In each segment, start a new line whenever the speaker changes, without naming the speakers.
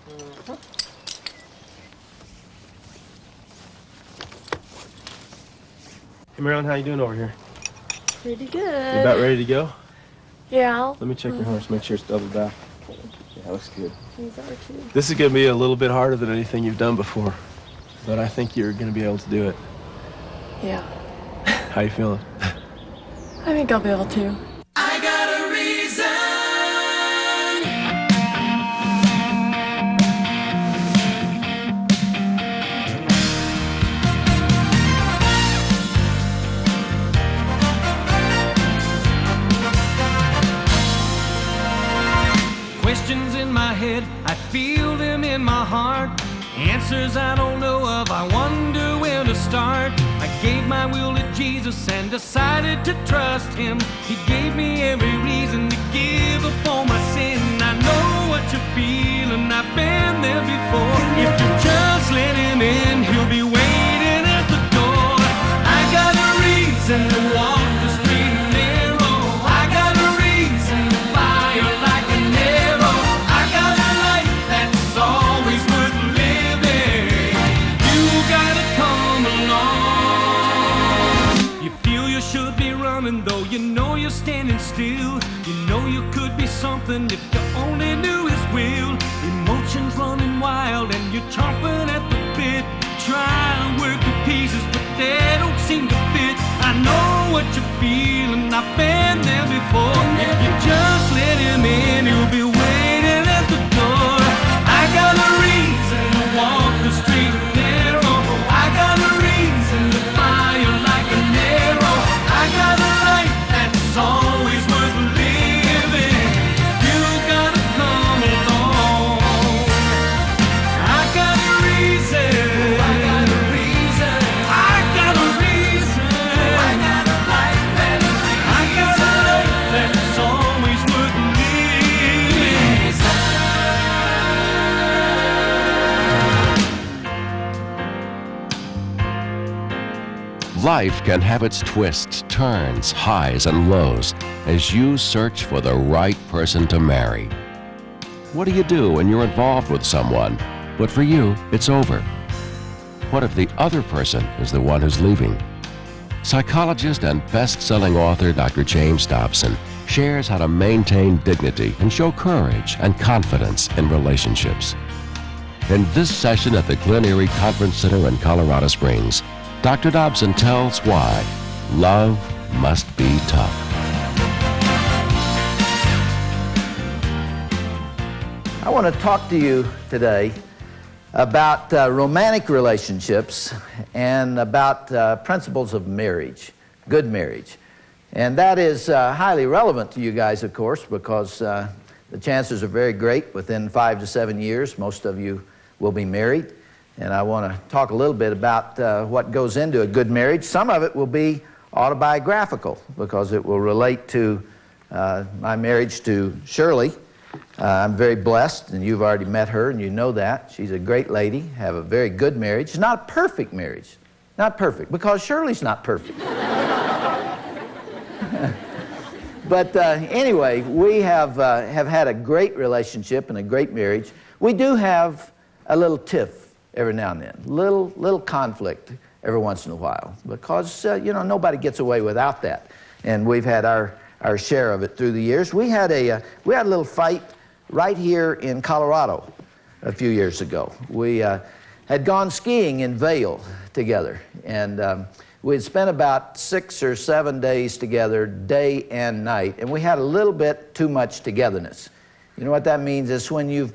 Hey, Marilyn, how you doing over here?
Pretty good.
You about ready to go?
Yeah.
Let me check your horse, make sure it's doubled back. Yeah, looks good.
These are too.
This is going to be a little bit harder than anything you've done before, but I think you're going to be able to do it.
Yeah.
How you feeling?
I think I'll be able to.
I got a reason. Questions in my head, I feel them in my heart. Answers I don't know of, I wonder where to start. I gave my will to Jesus and decided to trust Him. He gave me every reason to give up on my sin. I know what you're feeling, I've been there before. If you just let Him in, He'll be waiting at the door. I got a reason to walk the street narrow. I got a reason to fire like an arrow. I got a life that's always worth living. You gotta come along. You feel you should be running, though you know you're standing still. You know you could be something if you only knew His will. Emotions running wild and you're chomping at the bit. Trying to work the pieces, but they don't seem to fit. I know what you're feeling, I've been there before. If you just let Him in, He'll be waiting at the door. I got a reason to walk the street narrow. I got a reason to fire like an arrow. I got a life that's always worth living. You gotta come along. I got a reason. I got a reason. I got a reason. I got a life that's I got a life that's always worth living.
Life can have its twists, turns, highs, and lows as you search for the right person to marry. What do you do when you're involved with someone, but for you, it's over? What if the other person is the one who's leaving? Psychologist and best-selling author Dr. James Dobson shares how to maintain dignity and show courage and confidence in relationships. In this session at the Glen Erie Conference Center in Colorado Springs, Dr. Dobson tells why love must be tough.
I want to talk to you today about romantic relationships and about principles of marriage, good marriage. And that is highly relevant to you guys, of course, because the chances are very great within 5 to 7 years, most of you will be married. And I want to talk a little bit about what goes into a good marriage. Some of it will be autobiographical because it will relate to my marriage to Shirley. I'm very blessed, and you've already met her, and you know that. She's a great lady, have a very good marriage. It's not a perfect marriage. Not perfect, because Shirley's not perfect. But anyway, we have had a great relationship and a great marriage. We do have a little tiff every now and then, little conflict every once in a while, because you know, nobody gets away without that, and we've had our share of it through the years. We had a little fight right here in Colorado a few years ago. We had gone skiing in Vail together, and we had spent about 6 or 7 days together, day and night, and we had a little bit too much togetherness. You know what that means? It's when you've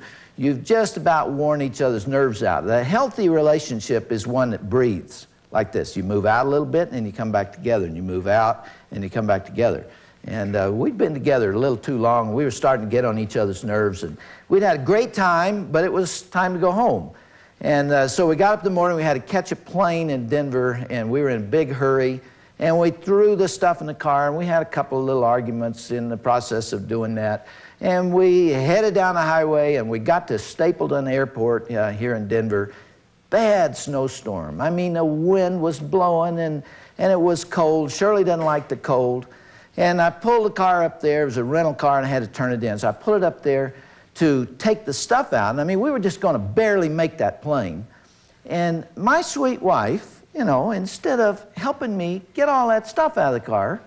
just about worn each other's nerves out. A healthy relationship is one that breathes like this. You move out a little bit, and then you come back together, and you move out, and you come back together. And we'd been together a little too long. We were starting to get on each other's nerves, and we'd had a great time, but it was time to go home. And so we got up in the morning. We had to catch a plane in Denver, and we were in a big hurry. And we threw the stuff in the car, and we had a couple of little arguments in the process of doing that. And we headed down the highway, and we got to Stapleton Airport here in Denver. Bad snowstorm. I mean, the wind was blowing, and it was cold. Shirley doesn't like the cold. And I pulled the car up there. It was a rental car, and I had to turn it in. So I pulled it up there to take the stuff out. And I mean, we were just going to barely make that plane. And my sweet wife, you know, instead of helping me get all that stuff out of the car,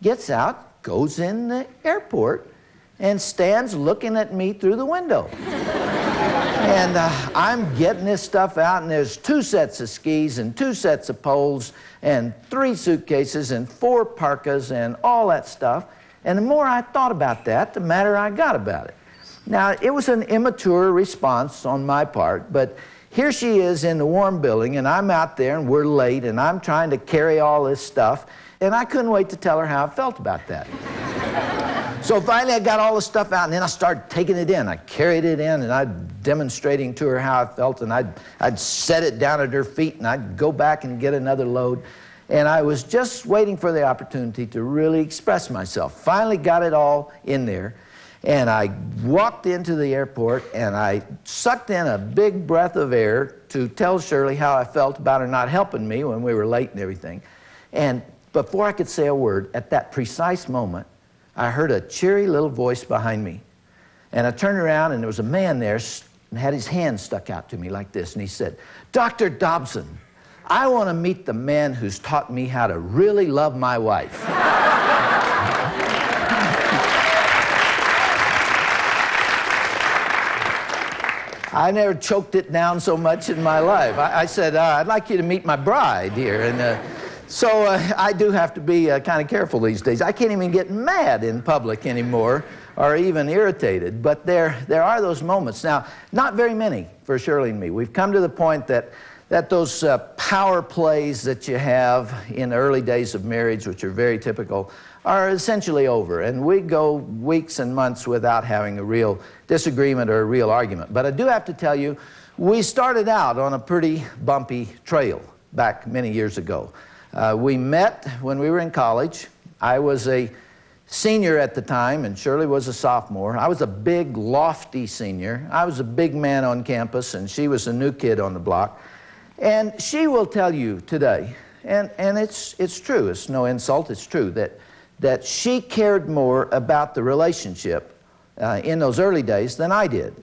gets out, goes in the airport, and stands looking at me through the window. And I'm getting this stuff out, and there's 2 sets of skis and 2 sets of poles and 3 suitcases and 4 parkas and all that stuff. And the more I thought about that, the madder I got about it. Now, it was an immature response on my part, but here she is in the warm building, and I'm out there, and we're late, and I'm trying to carry all this stuff, and I couldn't wait to tell her how I felt about that. So finally I got all the stuff out, and then I started taking it in. I carried it in, and I'd demonstrating to her how I felt, and I'd set it down at her feet, and I'd go back and get another load. And I was just waiting for the opportunity to really express myself. Finally got it all in there, and I walked into the airport, and I sucked in a big breath of air to tell Shirley how I felt about her not helping me when we were late and everything. And before I could say a word, at that precise moment, I heard a cheery little voice behind me. And I turned around, and there was a man there and had his hand stuck out to me like this, and he said, "Dr. Dobson, I want to meet the man who's taught me how to really love my wife." I never choked it down so much in my life. I said, "I'd like you to meet my bride here." And so I do have to be kind of careful these days. I can't even get mad in public anymore or even irritated. But there are those moments. Now, not very many for Shirley and me. We've come to the point that those power plays that you have in the early days of marriage, which are very typical, are essentially over. And we go weeks and months without having a real disagreement or a real argument. But I do have to tell you, we started out on a pretty bumpy trail back many years ago. We met when we were in college. I was a senior at the time, and Shirley was a sophomore. I was a big, lofty senior. I was a big man on campus, and she was a new kid on the block. And she will tell you today, and it's true, it's no insult, it's true, that she cared more about the relationship in those early days than I did.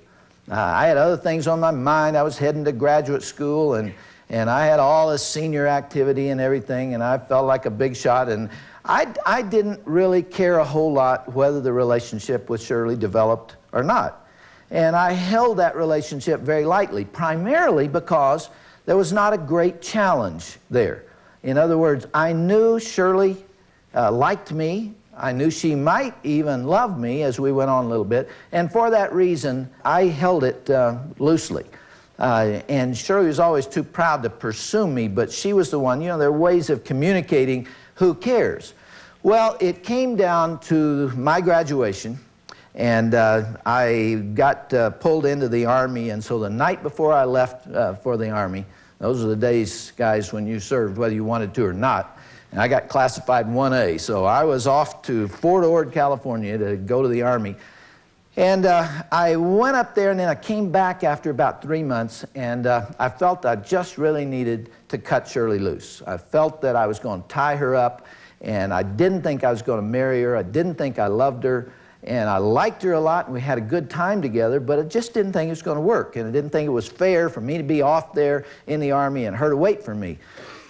I had other things on my mind. I was heading to graduate school, and I had all this senior activity and everything, and I felt like a big shot, and I didn't really care a whole lot whether the relationship with Shirley developed or not. And I held that relationship very lightly, primarily because there was not a great challenge there. In other words, I knew Shirley liked me. I knew she might even love me as we went on a little bit, and for that reason, I held it loosely. And Shirley was always too proud to pursue me, but she was the one. You know, there are ways of communicating. Who cares? Well, it came down to my graduation, and I got pulled into the Army, and so the night before I left for the Army, those are the days, guys, when you served whether you wanted to or not, and I got classified 1A, so I was off to Fort Ord, California to go to the Army. And I went up there, and then I came back after about 3 months, and I felt I just really needed to cut Shirley loose. I felt that I was going to tie her up, and I didn't think I was going to marry her. I didn't think I loved her, and I liked her a lot, and we had a good time together, but I just didn't think it was going to work, and I didn't think it was fair for me to be off there in the Army and her to wait for me.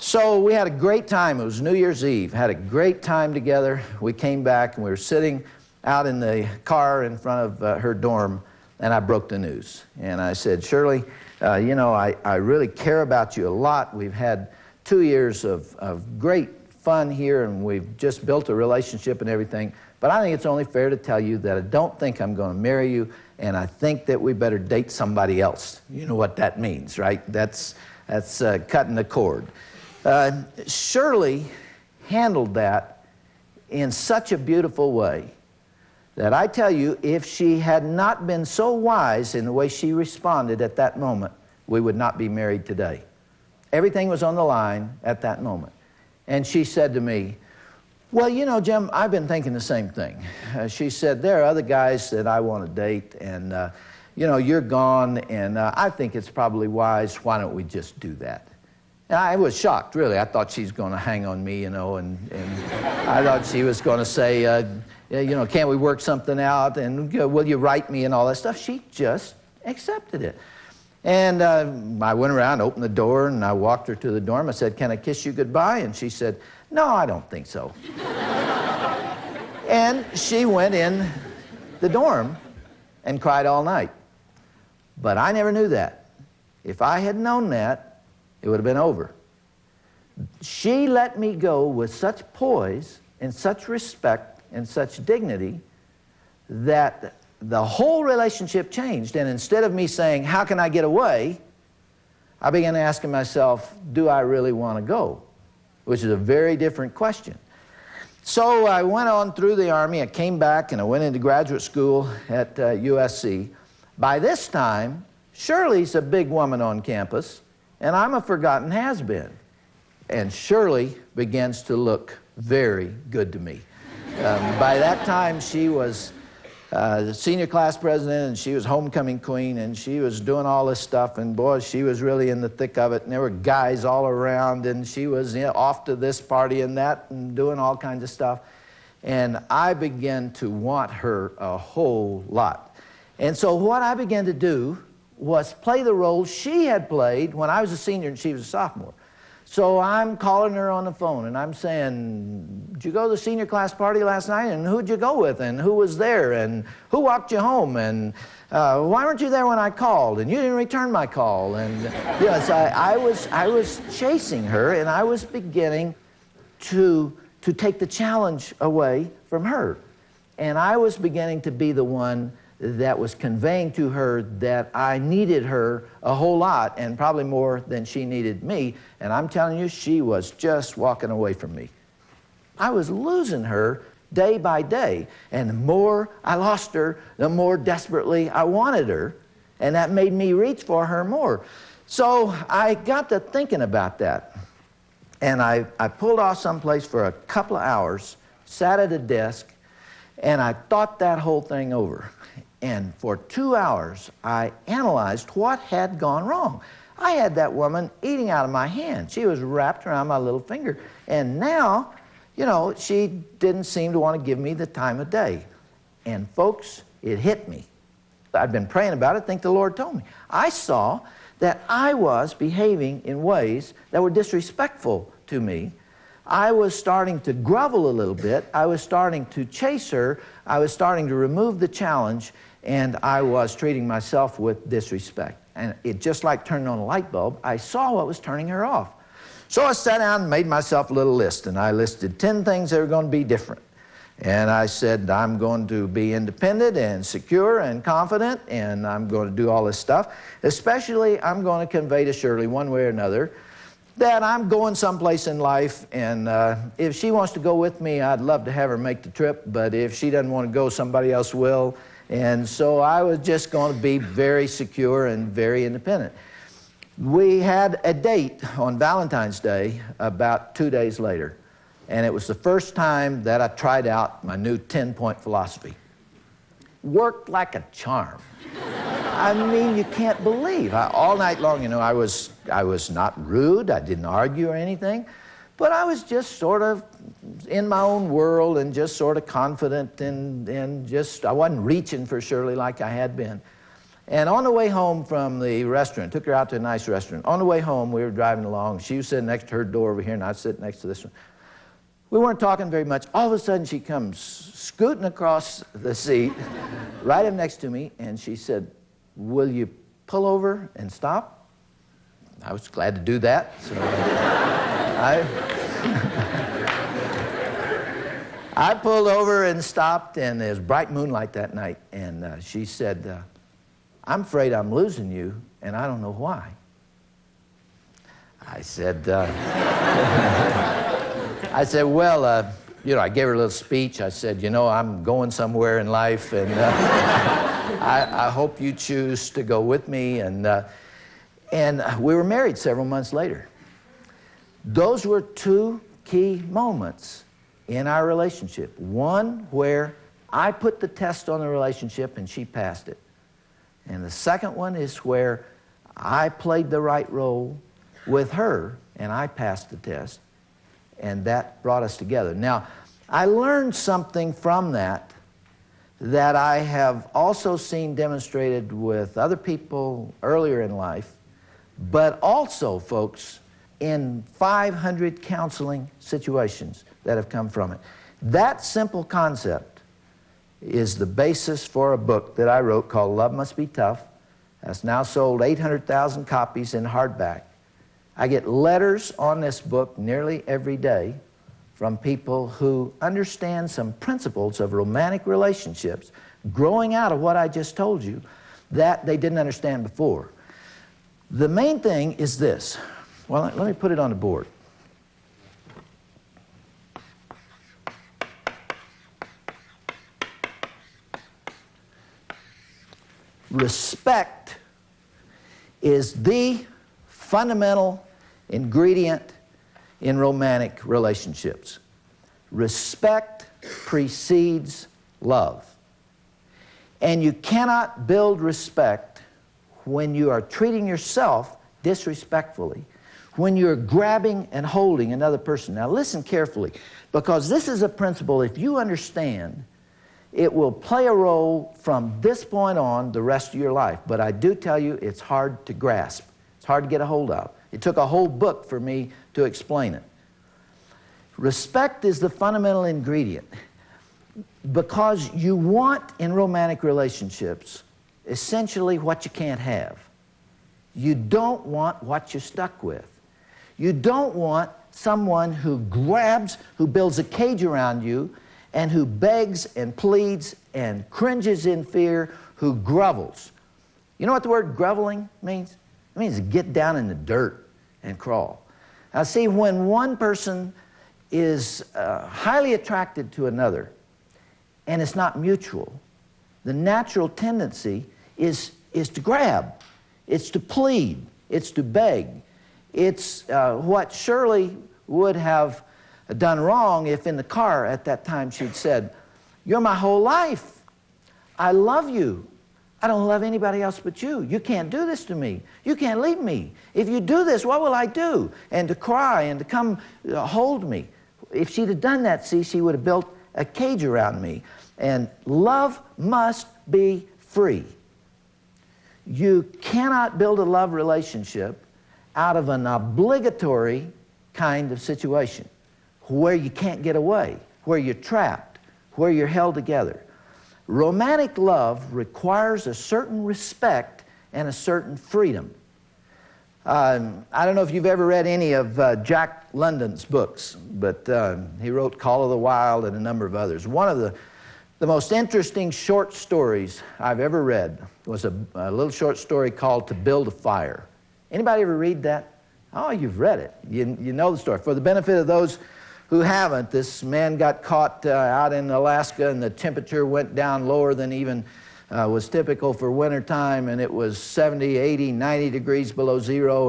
So we had a great time. It was New Year's Eve. Had a great time together. We came back, and we were sitting out in the car in front of her dorm, and I broke the news. And I said, "Shirley, you know, I really care about you a lot. We've had 2 years of great fun here, and we've just built a relationship and everything, but I think it's only fair to tell you that I don't think I'm going to marry you, and I think that we better date somebody else." You know what that means, right? That's cutting the cord. Shirley handled that in such a beautiful way that I tell you, if she had not been so wise in the way she responded at that moment, we would not be married today. Everything was on the line at that moment. And she said to me, "Well, you know, Jim, I've been thinking the same thing." She said, "There are other guys that I want to date, and, you know, you're gone, and I think it's probably wise. Why don't we just do that?" And I was shocked, really. I thought she's going to hang on me, you know, and I thought she was going to say, Can we work something out, and will you write me and all that stuff. She just accepted it. And I went around, opened the door, and I walked her to the dorm. I said, "Can I kiss you goodbye?" And she said, "No, I don't think so." And she went in the dorm and cried all night. But I never knew that. If I had known that, it would have been over. She let me go with such poise and such respect and such dignity that the whole relationship changed. And instead of me saying, "How can I get away?" I began asking myself, "Do I really want to go?" Which is a very different question. So I went on through the Army. I came back and I went into graduate school at USC. By this time, Shirley's a big woman on campus, and I'm a forgotten has-been. And Shirley begins to look very good to me. By that time, she was the senior class president, and she was homecoming queen, and she was doing all this stuff, and boy, she was really in the thick of it, and there were guys all around, and she was off to this party and that, and doing all kinds of stuff. And I began to want her a whole lot. And so what I began to do was play the role she had played when I was a senior and she was a sophomore. So I'm calling her on the phone, and I'm saying, "Did you go to the senior class party last night? And who'd you go with? And who was there? And who walked you home? And why weren't you there when I called? And you didn't return my call." And yes, I was chasing her, and I was beginning to take the challenge away from her. And I was beginning to be the one that was conveying to her that I needed her a whole lot, and probably more than she needed me. And I'm telling you, she was just walking away from me. I was losing her day by day. And the more I lost her, the more desperately I wanted her. And that made me reach for her more. So I got to thinking about that. And I pulled off someplace for a couple of hours, sat at a desk, and I thought that whole thing over. And for 2 hours, I analyzed what had gone wrong. I had that woman eating out of my hand. She was wrapped around my little finger. And now, she didn't seem to want to give me the time of day. And folks, it hit me. I'd been praying about it. I think the Lord told me. I saw that I was behaving in ways that were disrespectful to me. I was starting to grovel a little bit. I was starting to chase her. I was starting to remove the challenge, and I was treating myself with disrespect. And it just like turning on a light bulb, I saw what was turning her off. So I sat down and made myself a little list, and I listed 10 things that were going to be different. And I said, I'm going to be independent and secure and confident, and I'm going to do all this stuff. Especially, I'm going to convey to Shirley one way or another that I'm going someplace in life, and if she wants to go with me, I'd love to have her make the trip, but if she doesn't want to go, somebody else will. And so I was just going to be very secure and very independent. We had a date on Valentine's Day about 2 days later, and it was the first time that I tried out my new 10-point philosophy. Worked like a charm. I mean, you can't believe. All night long, I was not rude. I didn't argue or anything. But I was just sort of in my own world and just sort of confident and just, I wasn't reaching for Shirley like I had been. And on the way home from the restaurant, took her out to a nice restaurant. On the way home, we were driving along. She was sitting next to her door over here, and I was sitting next to this one. We weren't talking very much. All of a sudden, she comes scooting across the seat, right up next to me, and she said, "Will you pull over and stop?" I was glad to do that. So I pulled over and stopped, and there was bright moonlight that night. And she said, "I'm afraid I'm losing you, and I don't know why." I said, well, I gave her a little speech. I said, I'm going somewhere in life, and I hope you choose to go with me. And we were married several months later. Those were 2 key moments in our relationship. One where I put the test on the relationship and she passed it. And the second one is where I played the right role with her and I passed the test. And that brought us together. Now, I learned something from that I have also seen demonstrated with other people earlier in life, but also, folks, in 500 counseling situations that have come from it. That simple concept is the basis for a book that I wrote called Love Must Be Tough. That's now sold 800,000 copies in hardback. I get letters on this book nearly every day from people who understand some principles of romantic relationships growing out of what I just told you that they didn't understand before. The main thing is this. Well, let me put it on the board. Respect is the fundamental ingredient in romantic relationships. Respect precedes love. And you cannot build respect when you are treating yourself disrespectfully, when you're grabbing and holding another person. Now listen carefully, because this is a principle, if you understand, it will play a role from this point on the rest of your life. But I do tell you, it's hard to grasp. It's hard to get a hold of. It took a whole book for me to explain it. Respect is the fundamental ingredient, because you want in romantic relationships essentially what you can't have. You don't want what you're stuck with. You don't want someone who grabs, who builds a cage around you, and who begs and pleads and cringes in fear, who grovels. You know what the word groveling means? It means to get down in the dirt and crawl. Now see, when one person is highly attracted to another and it's not mutual, the natural tendency is to grab, it's to plead, it's to beg. It's what Shirley would have done wrong if in the car at that time she'd said, "You're my whole life. I love you. I don't love anybody else but you. You can't do this to me. You can't leave me. If you do this, what will I do?" And to cry and to come hold me. If she'd have done that, see, she would have built a cage around me. And love must be free. You cannot build a love relationship out of an obligatory kind of situation where you can't get away, where you're trapped, where you're held together. Romantic love requires a certain respect and a certain freedom. I don't know if you've ever read any of Jack London's books, but he wrote Call of the Wild and a number of others. One of the most interesting short stories I've ever read was a little short story called To Build a Fire. Anybody ever read that? Oh, you've read it. You know the story. For the benefit of those who haven't, this man got caught out in Alaska, and the temperature went down lower than even was typical for wintertime, and it was 70, 80, 90 degrees below zero,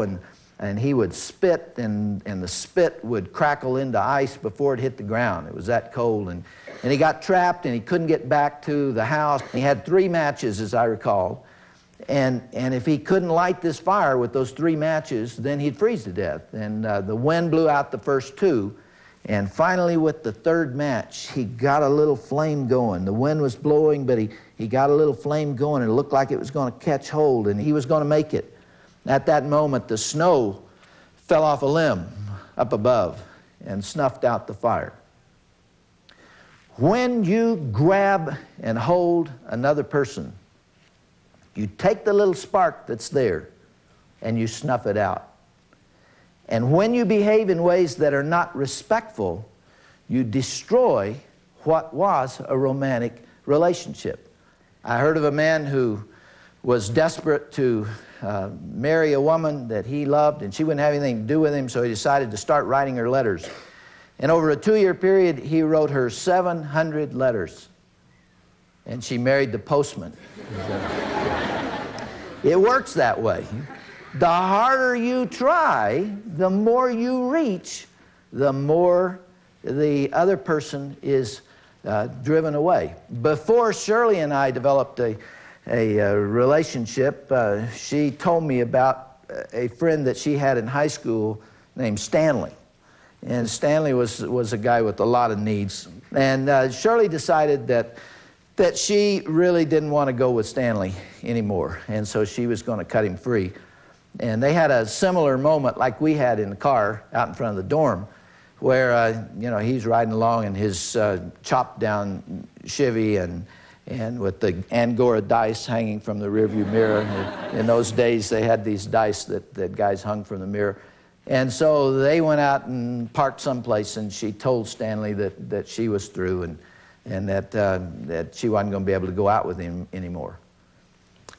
and he would spit, and the spit would crackle into ice before it hit the ground. It was that cold, and he got trapped, and he couldn't get back to the house. He had 3 matches, as I recall, and if he couldn't light this fire with those 3 matches, then he'd freeze to death. And the wind blew out the first 2, and finally with the 3rd match, he got a little flame going. The wind was blowing, but he got a little flame going, and it looked like it was going to catch hold, and he was going to make it. At that moment, the snow fell off a limb up above and snuffed out the fire. When you grab and hold another person, you take the little spark that's there and you snuff it out. And when you behave in ways that are not respectful, you destroy what was a romantic relationship. I heard of a man who was desperate to marry a woman that he loved, and she wouldn't have anything to do with him, so he decided to start writing her letters. And over a 2-year period, he wrote her 700 letters, and she married the postman. It works that way. The harder you try, the more you reach, the more the other person is driven away. Before Shirley and I developed a relationship, she told me about a friend that she had in high school named Stanley. And Stanley was a guy with a lot of needs, And Shirley decided that she really didn't want to go with Stanley anymore, and so she was going to cut him free. And they had a similar moment like we had in the car out in front of the dorm, where he's riding along in his chopped down Chevy and with the Angora dice hanging from the rearview mirror. In those days, they had these dice that guys hung from the mirror. And so they went out and parked someplace, and she told Stanley that she was through and that she wasn't going to be able to go out with him anymore.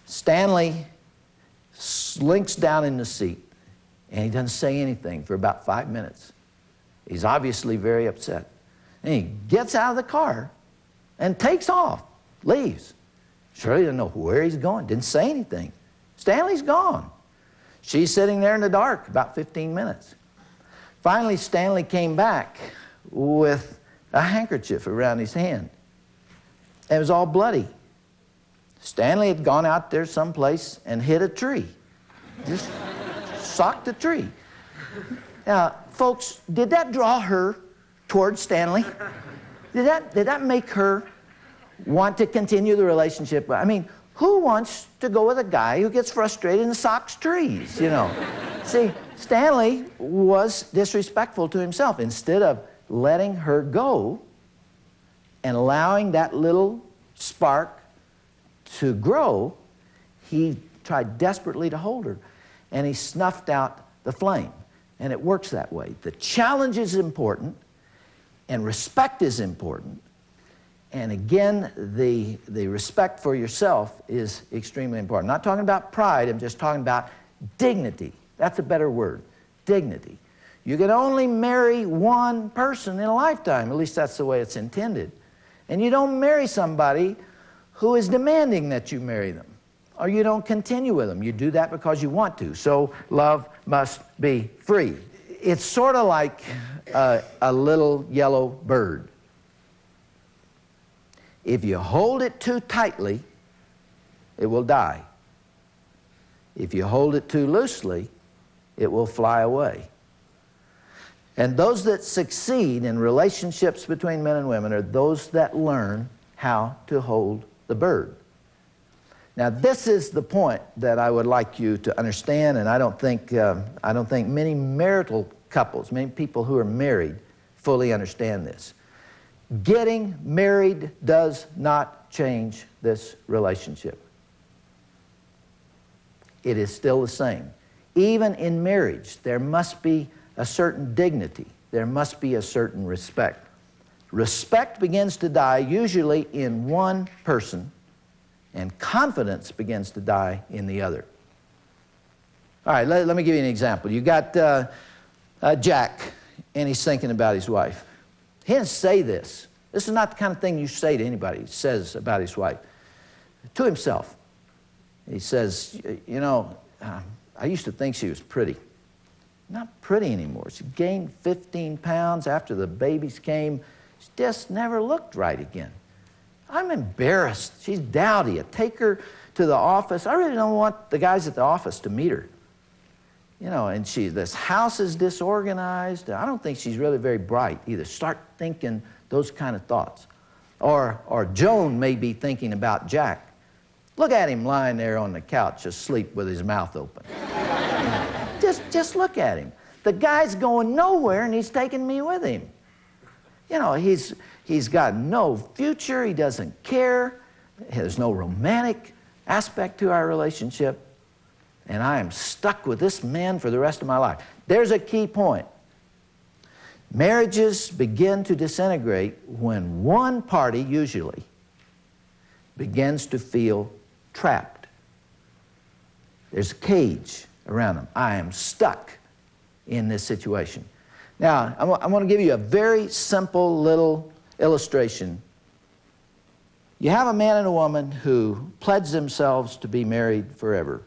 Stanley slinks down in the seat, and he doesn't say anything for about 5 minutes. He's obviously very upset. And he gets out of the car and takes off, leaves. Shirley didn't know where he's going, didn't say anything. Stanley's gone. She's sitting there in the dark about 15 minutes. Finally, Stanley came back with a handkerchief around his hand. It was all bloody. Stanley had gone out there someplace and hit a tree. Just socked a tree. Now, folks, did that draw her towards Stanley? Did that make her want to continue the relationship? I mean, who wants to go with a guy who gets frustrated and socks trees, See, Stanley was disrespectful to himself. Instead of letting her go and allowing that little spark to grow, he tried desperately to hold her, and he snuffed out the flame. And it works that way. The challenge is important, and respect is important. And again, the respect for yourself is extremely important. I'm not talking about pride, I'm just talking about dignity. That's a better word, dignity. You can only marry one person in a lifetime, at least that's the way it's intended. And you don't marry somebody who is demanding that you marry them, or you don't continue with them. You do that because you want to. So love must be free. It's sort of like a little yellow bird. If you hold it too tightly, it will die. If you hold it too loosely, it will fly away. And those that succeed in relationships between men and women are those that learn how to hold the bird. Now, this is the point that I would like you to understand, and I don't think many marital couples, many people who are married, fully understand this. Getting married does not change this relationship. It is still the same. Even in marriage, there must be a certain dignity. There must be a certain respect. Respect begins to die usually in one person, and confidence begins to die in the other. All right, let me give you an example. You got Jack, and he's thinking about his wife. He didn't say this. This is not the kind of thing you say to anybody. He says about his wife. To himself. He says, I used to think she was pretty. Not pretty anymore. She gained 15 pounds after the babies came. She just never looked right again. I'm embarrassed. She's dowdy. I take her to the office. I really don't want the guys at the office to meet her. And this house is disorganized. I don't think she's really very bright either. Start thinking those kind of thoughts. Or Joan may be thinking about Jack. Look at him lying there on the couch asleep with his mouth open. Just look at him. The guy's going nowhere, and he's taking me with him. He's got no future. He doesn't care. There's no romantic aspect to our relationship. And I am stuck with this man for the rest of my life. There's a key point. Marriages begin to disintegrate when one party, usually, begins to feel trapped. There's a cage around them. I am stuck in this situation. Now, I want to give you a very simple little illustration. You have a man and a woman who pledge themselves to be married forever,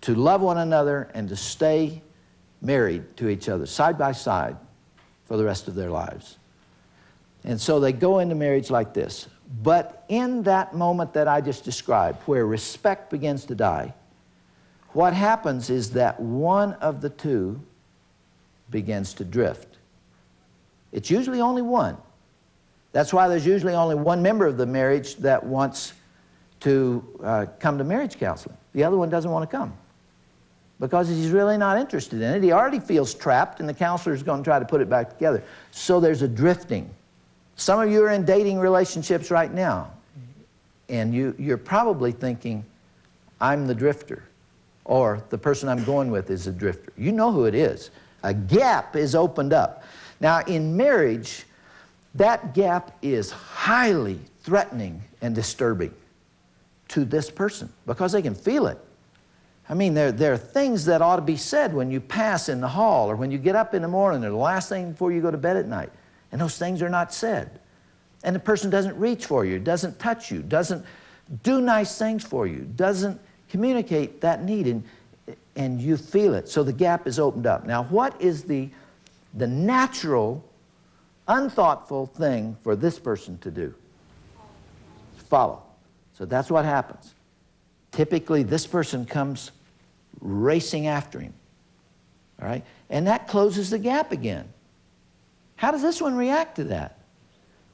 to love one another and to stay married to each other, side by side, for the rest of their lives. And so they go into marriage like this. But in that moment that I just described, where respect begins to die, what happens is that one of the two begins to drift. It's usually only one That's why there's usually only one member of the marriage that wants to come to marriage counseling. The other one doesn't want to come because he's really not interested in it. He already feels trapped, and the counselor is going to try to put it back together. So there's a drifting. Some of you are in dating relationships right now, and you're probably thinking, I'm the drifter, or the person I'm going with is a drifter. You know who it is. A gap is opened up. Now, in marriage, that gap is highly threatening and disturbing to this person because they can feel it. I mean, there are things that ought to be said when you pass in the hall or when you get up in the morning or the last thing before you go to bed at night. And those things are not said. And the person doesn't reach for you, doesn't touch you, doesn't do nice things for you, doesn't communicate that need, and you feel it. So the gap is opened up. Now, what is the natural, unthoughtful thing for this person to do? Follow. So that's what happens. Typically, this person comes racing after him. All right? And that closes the gap again. How does this one react to that?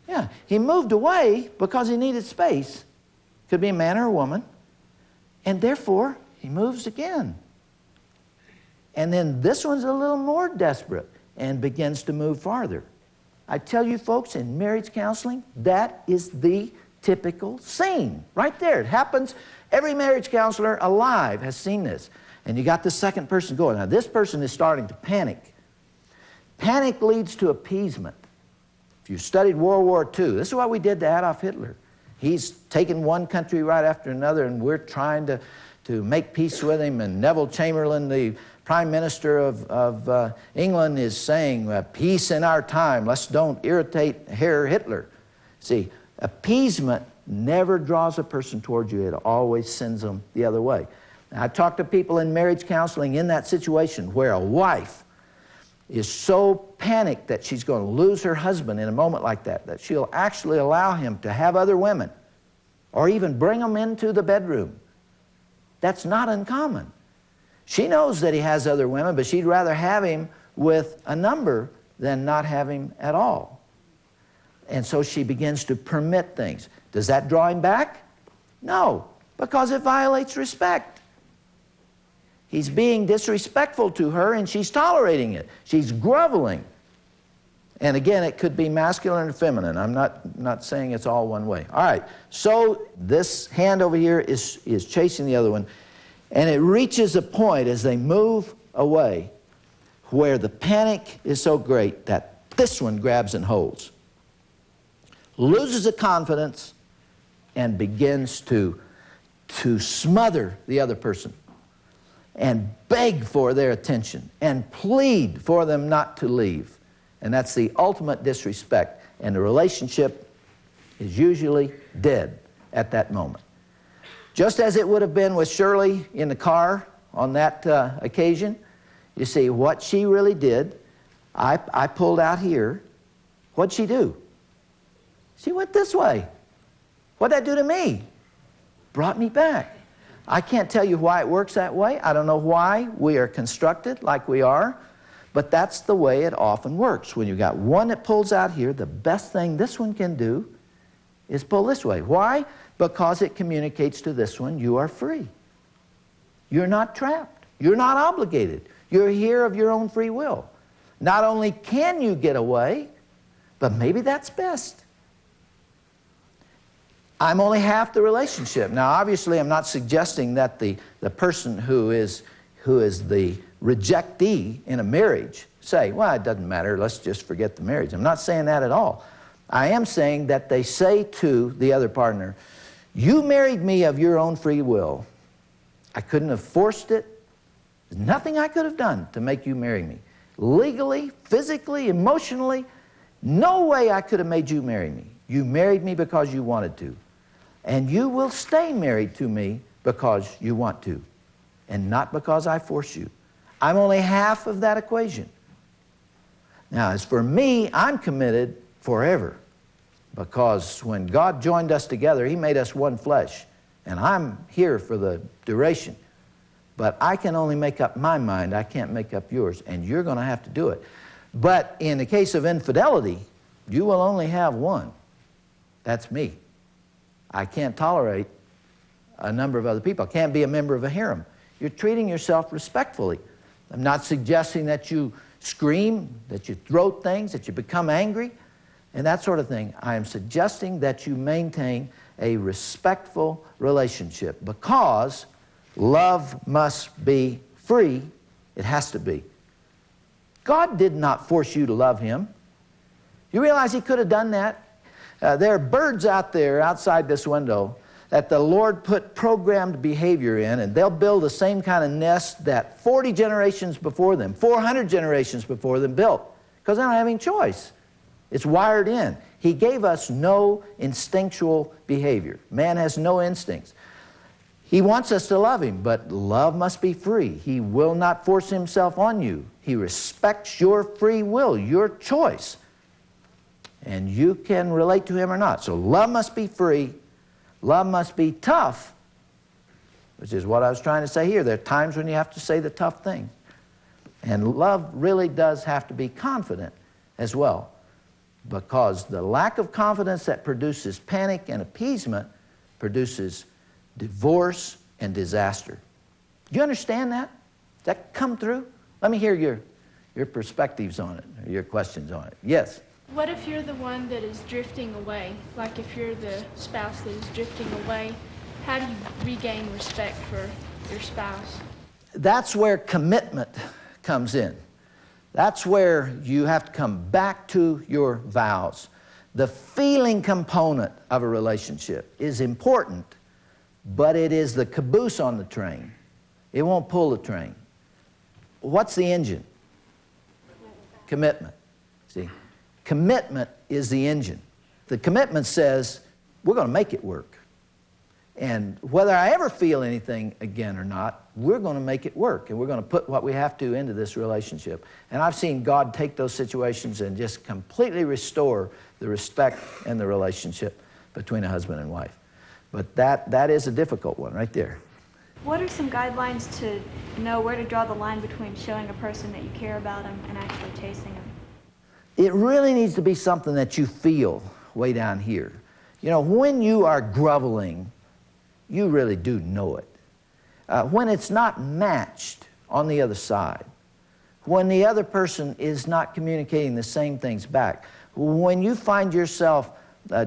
Yeah, he moved away because he needed space. Could be a man or a woman. And therefore, he moves again. And then this one's a little more desperate and begins to move farther. I tell you folks, in marriage counseling, that is the typical scene. Right there. It happens. Every marriage counselor alive has seen this. And you got the second person going. Now, this person is starting to panic. Panic leads to appeasement. If you studied World War II, this is what we did to Adolf Hitler. He's taken one country right after another, and we're trying to make peace with him. And Neville Chamberlain, the Prime Minister of England, is saying, peace in our time. Let's don't irritate Herr Hitler. See, appeasement never draws a person towards you. It always sends them the other way. Now, I talk to people in marriage counseling in that situation where a wife is so panicked that she's going to lose her husband in a moment like that, that she'll actually allow him to have other women or even bring them into the bedroom. That's not uncommon. She knows that he has other women, but she'd rather have him with a number than not have him at all. And so she begins to permit things. Does that draw him back? No, because it violates respect. He's being disrespectful to her, and she's tolerating it. She's groveling. And again, it could be masculine or feminine. I'm not saying it's all one way. All right, so this hand over here is chasing the other one, and it reaches a point as they move away where the panic is so great that this one grabs and holds, loses the confidence, and begins to smother the other person and beg for their attention and plead for them not to leave. And that's the ultimate disrespect. And the relationship is usually dead at that moment. Just as it would have been with Shirley in the car on that occasion, you see what she really did. I pulled out here. What'd she do? She went this way. What'd that do to me? Brought me back. I can't tell you why it works that way. I don't know why we are constructed like we are, but that's the way it often works. When you've got one that pulls out here, the best thing this one can do is pull this way. Why? Because it communicates to this one, you are free. You're not trapped. You're not obligated. You're here of your own free will. Not only can you get away, but maybe that's best. I'm only half the relationship. Now, obviously, I'm not suggesting that the person who is the rejectee in a marriage say, well, it doesn't matter, let's just forget the marriage. I'm not saying that at all. I am saying that they say to the other partner, you married me of your own free will. I couldn't have forced it. There's nothing I could have done to make you marry me. Legally, physically, emotionally, no way I could have made you marry me. You married me because you wanted to. And you will stay married to me because you want to, and not because I force you. I'm only half of that equation. Now, as for me, I'm committed forever, because when God joined us together, He made us one flesh, and I'm here for the duration. But I can only make up my mind. I can't make up yours, and you're going to have to do it. But in the case of infidelity, you will only have one. That's me. I can't tolerate a number of other people. I can't be a member of a harem. You're treating yourself respectfully. I'm not suggesting that you scream, that you throw things, that you become angry, and that sort of thing. I am suggesting that you maintain a respectful relationship, because love must be free. It has to be. God did not force you to love Him. You realize He could have done that? There are birds out there outside this window that the Lord put programmed behavior in, and they'll build the same kind of nest that 40 generations before them, 400 generations before them built, because they don't have any choice. It's wired in. He gave us no instinctual behavior. Man has no instincts. He wants us to love Him, but love must be free. He will not force Himself on you. He respects your free will, your choice. And you can relate to Him or not. So love must be free. Love must be tough, which is what I was trying to say here. There are times when you have to say the tough thing. And love really does have to be confident as well, because the lack of confidence that produces panic and appeasement produces divorce and disaster. Do you understand that? Does that come through? Let me hear your perspectives on it, or your questions on it. Yes?
What if you're the one that is drifting away? Like if you're the spouse that is drifting away, how do you regain respect for your spouse?
That's where commitment comes in. That's where you have to come back to your vows. The feeling component of a relationship is important, but it is the caboose on the train. It won't pull the train. What's the engine? Commitment. See? Commitment is the engine. The commitment says, we're going to make it work. And whether I ever feel anything again or not, we're going to make it work. And we're going to put what we have to into this relationship. And I've seen God take those situations and just completely restore the respect and the relationship between a husband and wife. But that is a difficult one right there.
What are some guidelines to know where to draw the line between showing a person that you care about them and actually chasing them?
It really needs to be something that you feel way down here. You know, when you are groveling, you really do know it. When it's not matched on the other side, when the other person is not communicating the same things back, when you find yourself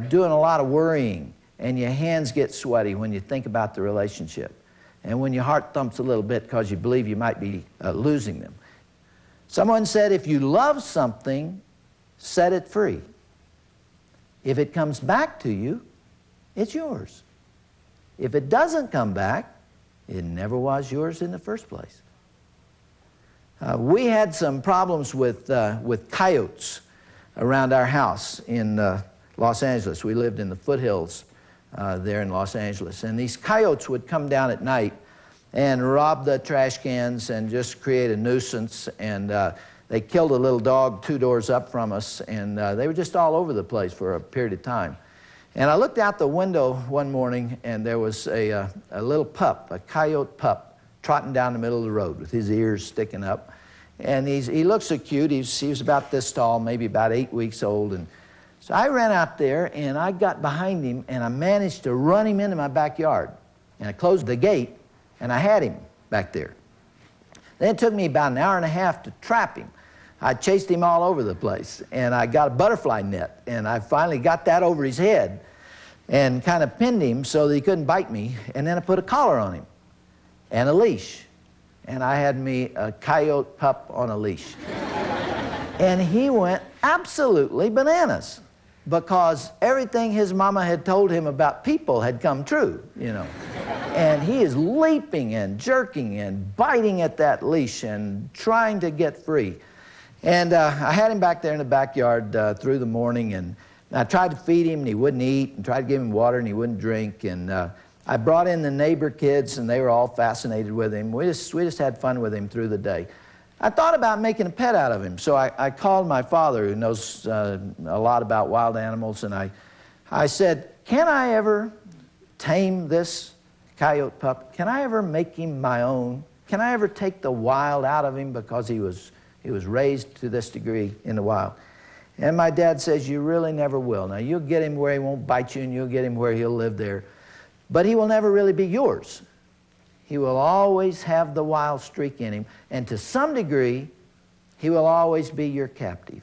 doing a lot of worrying and your hands get sweaty when you think about the relationship, and when your heart thumps a little bit because you believe you might be losing them. Someone said, if you love something, set it free. If it comes back to you, it's yours. If it doesn't come back, it never was yours in the first place. We had some problems with coyotes around our house in Los Angeles. We lived in the foothills there in Los Angeles. And these coyotes would come down at night and rob the trash cans and just create a nuisance. And they killed a little dog 2 doors up from us, and they were just all over the place for a period of time. And I looked out the window one morning, and there was a little pup, a coyote pup, trotting down the middle of the road with his ears sticking up. And he looked so cute. He was about this tall, maybe about 8 weeks old. And so I ran out there, and I got behind him, and I managed to run him into my backyard. And I closed the gate, and I had him back there. Then it took me about an hour and a half to trap him. I chased him all over the place, and I got a butterfly net, and I finally got that over his head and kind of pinned him so that he couldn't bite me, and then I put a collar on him and a leash, and I had me a coyote pup on a leash. And he went absolutely bananas because everything his mama had told him about people had come true, you know. And he is leaping and jerking and biting at that leash and trying to get free. And I had him back there in the backyard through the morning, and I tried to feed him, and he wouldn't eat, and tried to give him water, and he wouldn't drink. And I brought in the neighbor kids, and they were all fascinated with him. We just had fun with him through the day. I thought about making a pet out of him, so I called my father, who knows a lot about wild animals, and I said, can I ever tame this coyote pup? Can I ever make him my own? Can I ever take the wild out of him because he was raised to this degree in the wild? And my dad says, you really never will. Now, you'll get him where he won't bite you, and you'll get him where he'll live there. But he will never really be yours. He will always have the wild streak in him. And to some degree, he will always be your captive.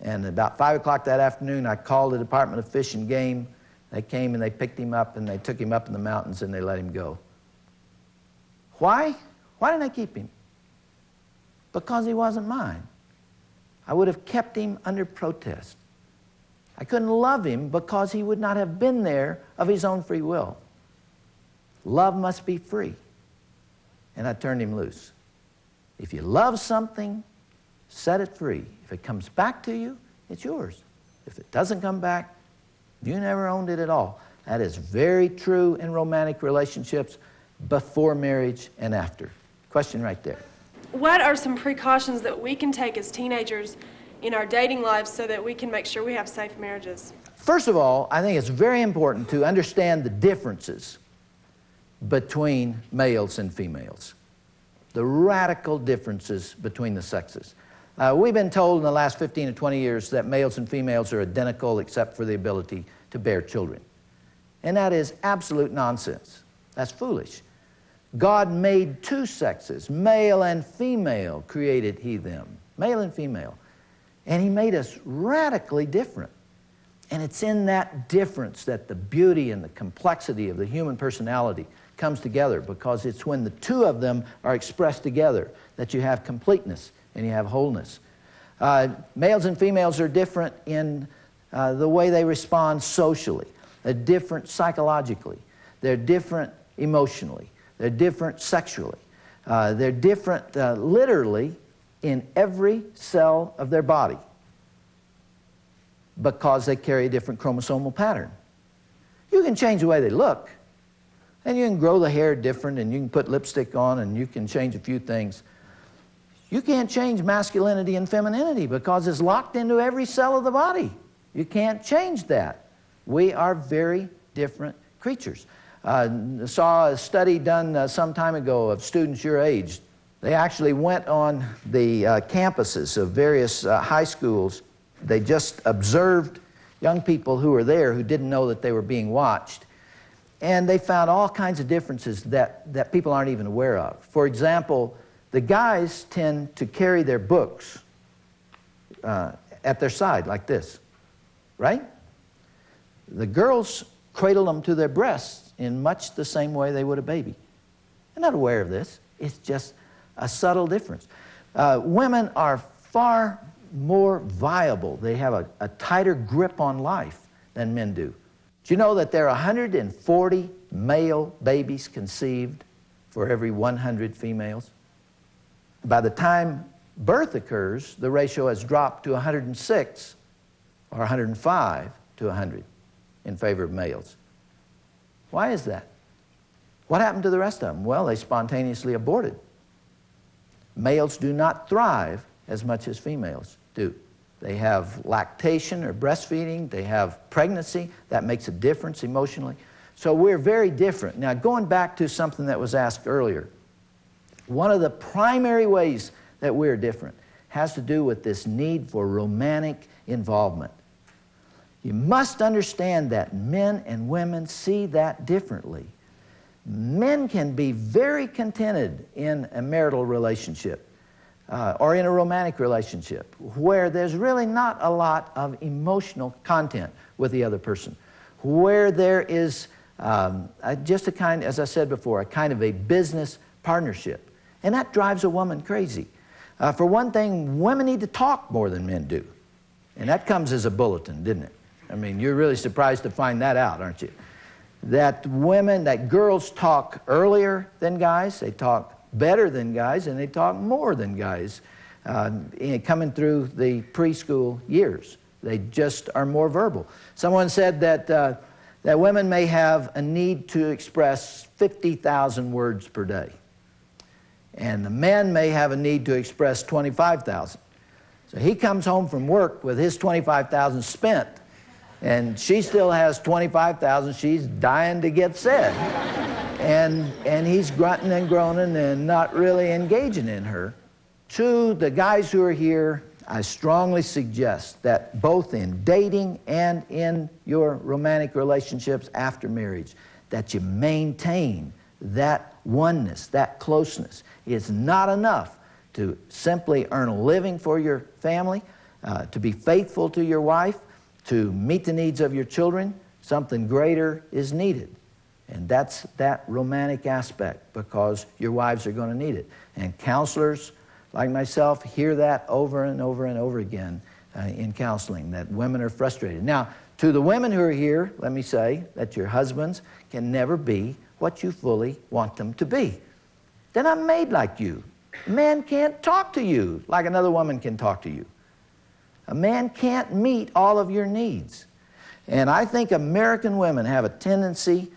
And about 5 o'clock that afternoon, I called the Department of Fish and Game. They came and they picked him up, and they took him up in the mountains, and they let him go. Why? Why didn't I keep him? Because he wasn't mine. I would have kept him under protest. I couldn't love him because he would not have been there of his own free will. Love must be free. And I turned him loose. If you love something, set it free. If it comes back to you, it's yours. If it doesn't come back, you never owned it at all. That is very true in romantic relationships, before marriage and after. Question right there.
What are some precautions that we can take as teenagers in our dating lives so that we can make sure we have safe marriages?
First of all, I think it's very important to understand the differences between males and females. The radical differences between the sexes. We've been told in the last 15 to 20 years that males and females are identical except for the ability to bear children. And that is absolute nonsense. That's foolish. God made two sexes, male and female created he them, male and female. And he made us radically different. And it's in that difference that the beauty and the complexity of the human personality comes together, because it's when the two of them are expressed together that you have completeness and you have wholeness. Males and females are different in the way they respond socially. They're different psychologically. They're different emotionally. They're different sexually. They're different literally in every cell of their body, because they carry a different chromosomal pattern. You can change the way they look, and you can grow the hair different, and you can put lipstick on, and you can change a few things. You can't change masculinity and femininity because it's locked into every cell of the body. You can't change that. We are very different creatures. Saw a study done some time ago of students your age. They actually went on the campuses of various high schools. They just observed young people who were there who didn't know that they were being watched. And they found all kinds of differences that people aren't even aware of. For example, the guys tend to carry their books at their side like this, right? The girls cradle them to their breasts in much the same way they would a baby. They're not aware of this. It's just a subtle difference. Women are far more viable. They have a tighter grip on life than men do. Do you know that there are 140 male babies conceived for every 100 females? By the time birth occurs, the ratio has dropped to 106 or 105 to 100 in favor of males. Why is that? What happened to the rest of them? Well, they spontaneously aborted. Males do not thrive as much as females do. They have lactation or breastfeeding. They have pregnancy. That makes a difference emotionally. So we're very different. Now, going back to something that was asked earlier, one of the primary ways that we're different has to do with this need for romantic involvement. You must understand that men and women see that differently. Men can be very contented in a marital relationship or in a romantic relationship where there's really not a lot of emotional content with the other person, where there is just a kind, as I said before, a kind of a business partnership. And that drives a woman crazy. For one thing, women need to talk more than men do. And that comes as a bulletin, didn't it? I mean, you're really surprised to find that out, aren't you? That girls talk earlier than guys, they talk better than guys, and they talk more than guys coming through the preschool years. They just are more verbal. Someone said that women may have a need to express 50,000 words per day, and the men may have a need to express 25,000. So he comes home from work with his 25,000 spent, and she still has 25,000 she's dying to get said. And he's grunting and groaning and not really engaging in her. To the guys who are here, I strongly suggest that both in dating and in your romantic relationships after marriage, that you maintain that oneness, that closeness. It's not enough to simply earn a living for your family, to be faithful to your wife, to meet the needs of your children. Something greater is needed. And that's that romantic aspect, because your wives are going to need it. And counselors like myself hear that over and over and over again in counseling, that women are frustrated. Now, to the women who are here, let me say that your husbands can never be what you fully want them to be. They're not made like you. A man can't talk to you like another woman can talk to you. A man can't meet all of your needs. And I think American women have a tendency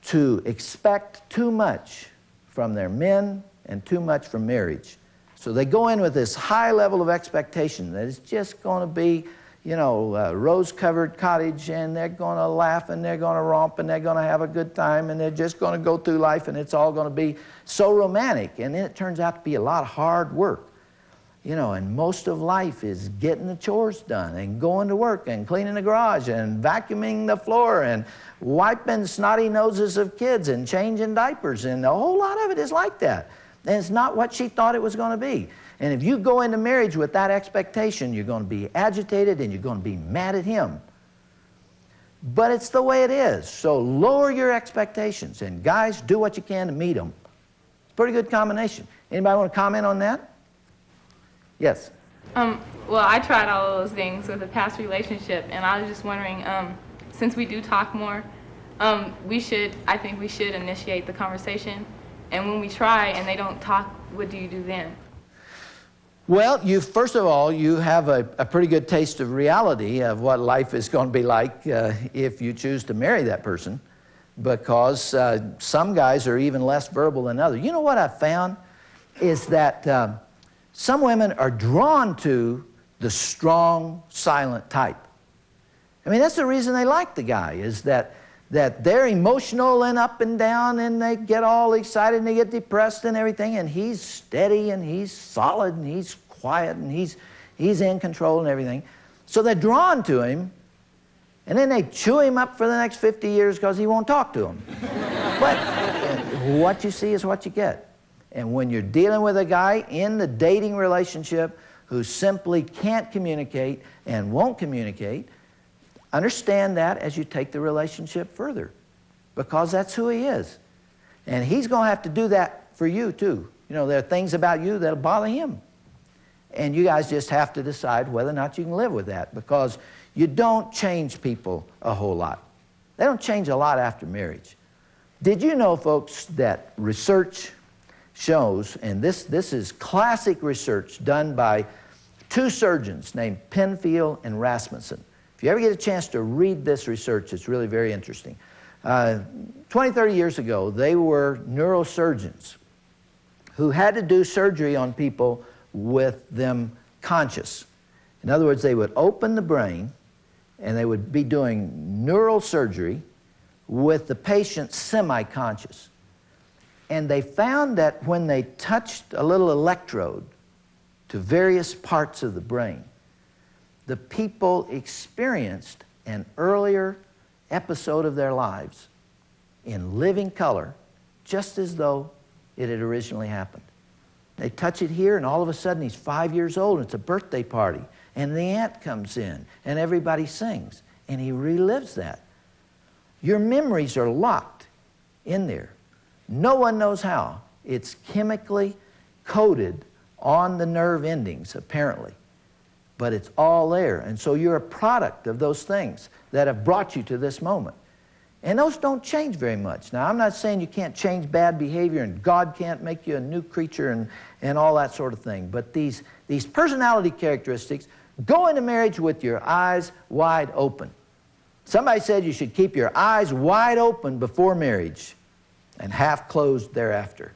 to expect too much from their men and too much from marriage. So they go in with this high level of expectation that it's just going to be, you know, a rose-covered cottage, and they're going to laugh and they're going to romp and they're going to have a good time and they're just going to go through life and it's all going to be so romantic. And then it turns out to be a lot of hard work. You know, and most of life is getting the chores done and going to work and cleaning the garage and vacuuming the floor and wiping snotty noses of kids and changing diapers, and a whole lot of it is like that. And it's not what she thought it was going to be. And if you go into marriage with that expectation, you're going to be agitated and you're going to be mad at him. But it's the way it is. So lower your expectations, and guys, do what you can to meet them. It's a pretty good combination. Anybody want to comment on that? Yes.
Well, I tried all of those things with a past relationship, and I was just wondering, since we do talk more, I think we should initiate the conversation. And when we try and they don't talk, what do you do then?
Well, first of all, you have a pretty good taste of reality of what life is going to be like if you choose to marry that person, because some guys are even less verbal than others. You know what I've found is that some women are drawn to the strong, silent type. I mean, that's the reason they like the guy, is that they're emotional and up and down, and they get all excited and they get depressed and everything, and he's steady and he's solid and he's quiet and he's in control and everything. So they're drawn to him, and then they chew him up for the next 50 years because he won't talk to them. But what you see is what you get. And when you're dealing with a guy in the dating relationship who simply can't communicate and won't communicate, understand that as you take the relationship further, because that's who he is. And he's going to have to do that for you too. You know, there are things about you that'll bother him. And you guys just have to decide whether or not you can live with that, because you don't change people a whole lot. They don't change a lot after marriage. Did you know, folks, that research shows, and this is classic research done by two surgeons named Penfield and Rasmussen. If you ever get a chance to read this research, it's really very interesting. 20, 30 years ago, they were neurosurgeons who had to do surgery on people with them conscious. In other words, they would open the brain and they would be doing neural surgery with the patient semi-conscious. And they found that when they touched a little electrode to various parts of the brain, the people experienced an earlier episode of their lives in living color, just as though it had originally happened. They touch it here, and all of a sudden he's 5 years old, and it's a birthday party, and the aunt comes in, and everybody sings, and he relives that. Your memories are locked in there. No one knows how. It's chemically coded on the nerve endings, apparently. But it's all there. And so you're a product of those things that have brought you to this moment. And those don't change very much. Now, I'm not saying you can't change bad behavior and God can't make you a new creature and all that sort of thing. But these personality characteristics, go into marriage with your eyes wide open. Somebody said you should keep your eyes wide open before marriage and half closed thereafter.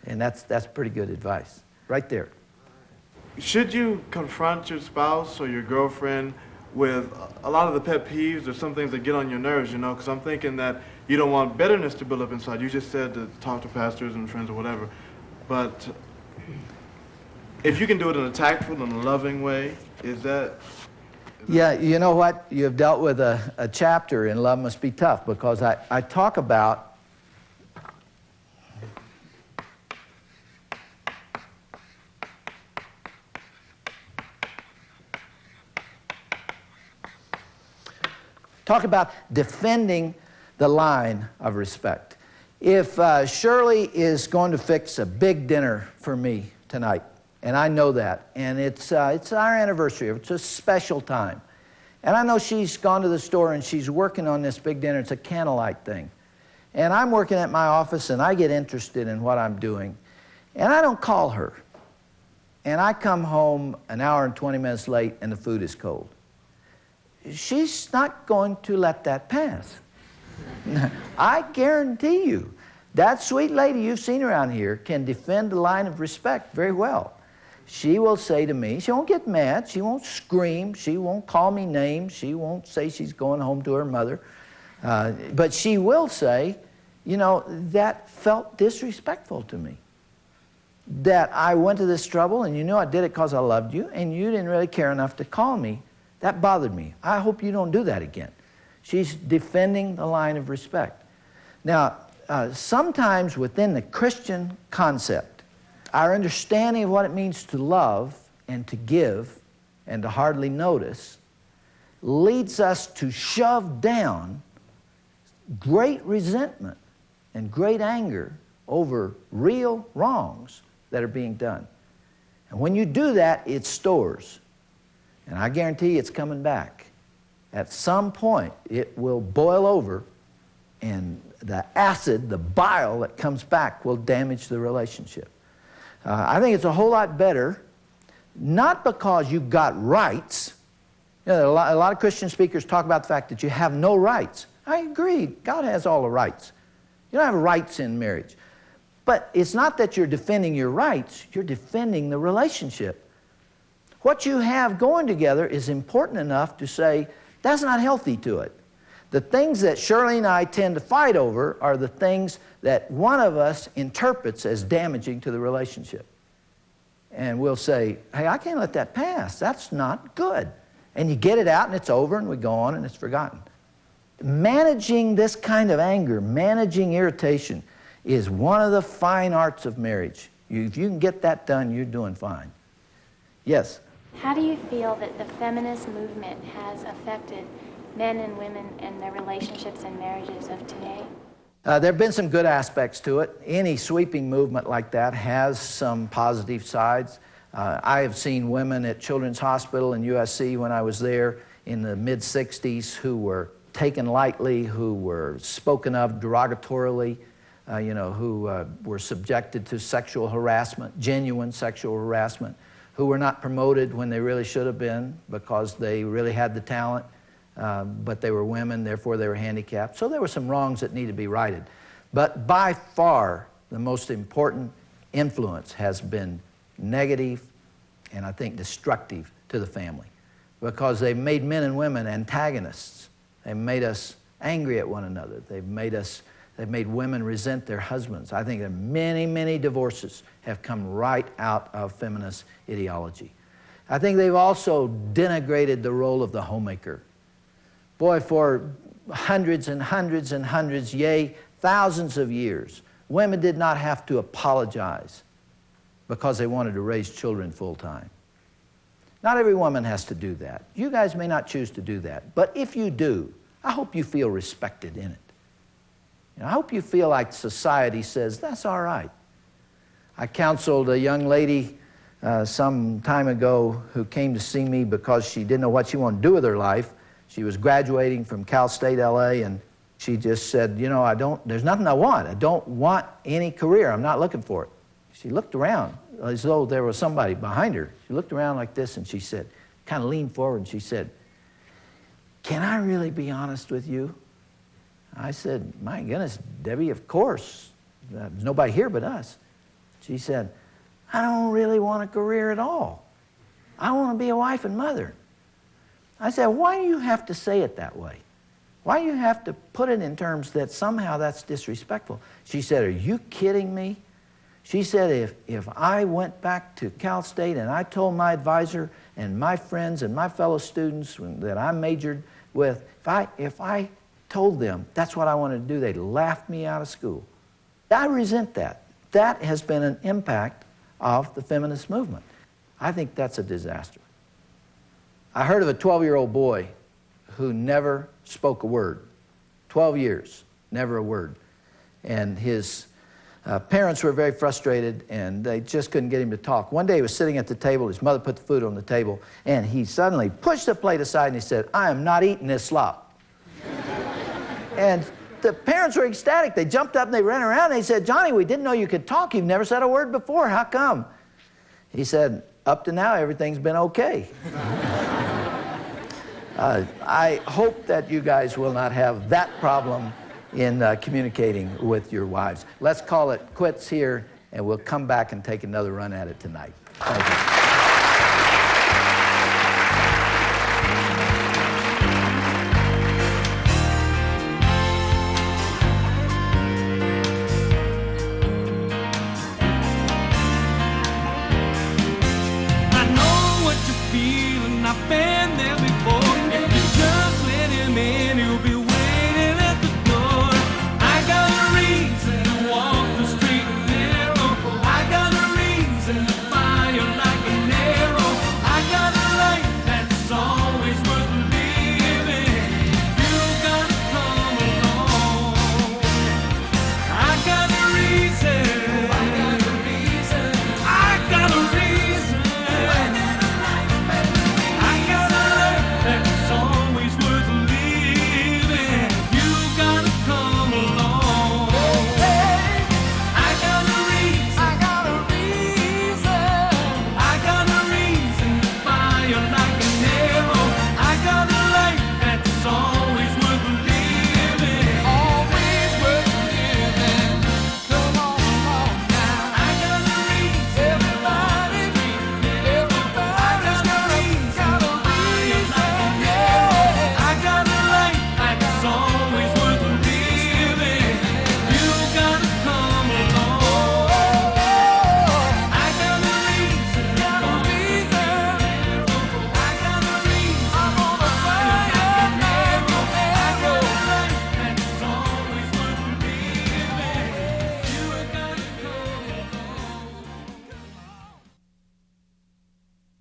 And that's pretty good advice. Right there.
Should you confront your spouse or your girlfriend with a lot of the pet peeves or some things that get on your nerves, you know? Because I'm thinking that you don't want bitterness to build up inside. You just said to talk to pastors and friends or whatever. But if you can do it in a tactful and a loving way, is that...
Yeah, you know what? You've dealt with a chapter in Love Must Be Tough, because I talk about defending the line of respect. If Shirley is going to fix a big dinner for me tonight, and I know that, and it's our anniversary, it's a special time, and I know she's gone to the store and she's working on this big dinner, it's a candlelight thing, and I'm working at my office and I get interested in what I'm doing, and I don't call her, and I come home an hour and 20 minutes late and the food is cold. She's not going to let that pass. I guarantee you, that sweet lady you've seen around here can defend the line of respect very well. She will say to me, she won't get mad, she won't scream, she won't call me names, she won't say she's going home to her mother, but she will say, you know, that felt disrespectful to me. That I went to this trouble and you knew I did it because I loved you and you didn't really care enough to call me. That bothered me. I hope you don't do that again. She's defending the line of respect. Now, sometimes within the Christian concept, our understanding of what it means to love and to give and to hardly notice leads us to shove down great resentment and great anger over real wrongs that are being done. And when you do that, it stores. And I guarantee it's coming back. At some point, it will boil over, and the acid, the bile that comes back will damage the relationship. I think it's a whole lot better, not because you got rights. You know, a lot of Christian speakers talk about the fact that you have no rights. I agree. God has all the rights. You don't have rights in marriage. But it's not that you're defending your rights, you're defending the relationship. What you have going together is important enough to say, that's not healthy to it. The things that Shirley and I tend to fight over are the things that one of us interprets as damaging to the relationship. And we'll say, hey, I can't let that pass. That's not good. And you get it out and it's over and we go on and it's forgotten. Managing this kind of anger, managing irritation, is one of the fine arts of marriage. If you can get that done, you're doing fine. Yes?
How do you feel that the feminist movement has affected men and women and their relationships and marriages of today?
There have been some good aspects to it. Any sweeping movement like that has some positive sides. I have seen women at Children's Hospital in USC when I was there in the mid-60s who were taken lightly, who were spoken of derogatorily, who were subjected to sexual harassment, genuine sexual harassment, who were not promoted when they really should have been because they really had the talent, but they were women, therefore they were handicapped. So there were some wrongs that need to be righted. But by far, the most important influence has been negative and I think destructive to the family, because they've made men and women antagonists. They've made us angry at one another. They've made women resent their husbands. I think that many, many divorces have come right out of feminist ideology. I think they've also denigrated the role of the homemaker. Boy, for hundreds and hundreds and hundreds, yea, thousands of years, women did not have to apologize because they wanted to raise children full time. Not every woman has to do that. You guys may not choose to do that, but if you do, I hope you feel respected in it. I hope you feel like society says, that's all right. I counseled a young lady some time ago who came to see me because she didn't know what she wanted to do with her life. She was graduating from Cal State LA, and she just said, there's nothing I want. I don't want any career. I'm not looking for it. She looked around as though there was somebody behind her. She looked around like this and she said, kind of leaned forward and she said, can I really be honest with you? I said, my goodness, Debbie, of course. There's nobody here but us. She said, I don't really want a career at all. I want to be a wife and mother. I said, why do you have to say it that way? Why do you have to put it in terms that somehow that's disrespectful? She said, are you kidding me? She said, if I went back to Cal State and I told my advisor and my friends and my fellow students that I majored with, if I told them that's what I wanted to do, they'd laugh me out of school. I resent that. That has been an impact of the feminist movement. I think that's a disaster. I heard of a 12-year-old boy who never spoke a word. 12 years, never a word. And his parents were very frustrated, and they just couldn't get him to talk. One day he was sitting at the table, his mother put the food on the table, and he suddenly pushed the plate aside and he said, "I am not eating this slop." And the parents were ecstatic. They jumped up and they ran around and they said, "Johnny, we didn't know you could talk. You've never said a word before. How come?" He said, "Up to now, everything's been okay." I hope that you guys will not have that problem in communicating with your wives. Let's call it quits here, and we'll come back and take another run at it tonight. Thank you.
I know what you're feeling. I've been